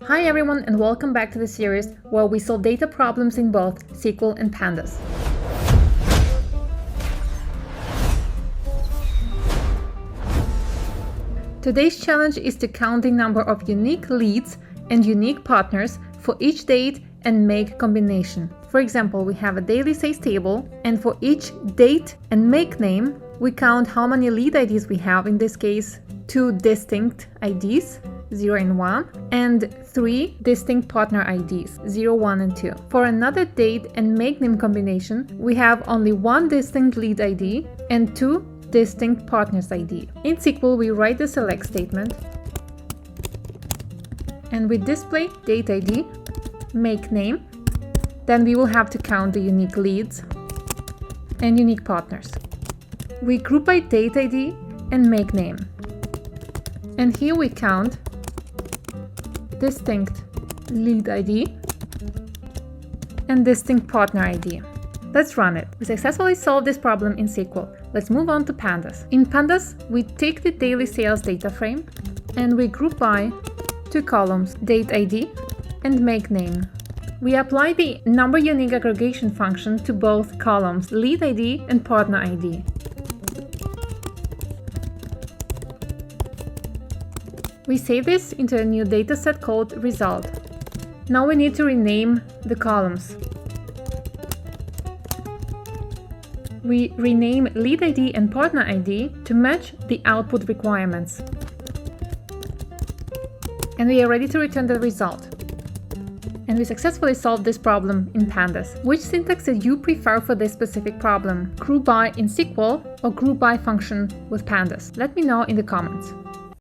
Hi everyone, and welcome back to the series where we solve data problems in both SQL and Pandas. Today's challenge is to count the number of unique leads and unique partners for each date and make combination. For example, we have a daily sales table, and for each date and make name, we count how many lead IDs we have, in this case, 2 distinct IDs, 0 and 1, and 3 distinct partner IDs, 0, 1, and 2. For another date and make name combination, we have only 1 distinct lead ID and 2 distinct partners ID. In SQL, we write the select statement, and we display date ID, make name. Then we will have to count the unique leads and unique partners. We group by date ID and make name. And here we count distinct lead ID and distinct partner ID. Let's run it. We successfully solved this problem in SQL. Let's move on to Pandas. In Pandas, we take the daily sales data frame and we group by 2 columns, date ID and make name. We apply the number unique aggregation function to both columns, lead ID and partner ID. We save this into a new dataset called result. Now we need to rename the columns. We rename lead ID and partner ID to match the output requirements. And we are ready to return the result. And we successfully solved this problem in Pandas. Which syntax do you prefer for this specific problem? Group by in SQL or group by function with Pandas? Let me know in the comments.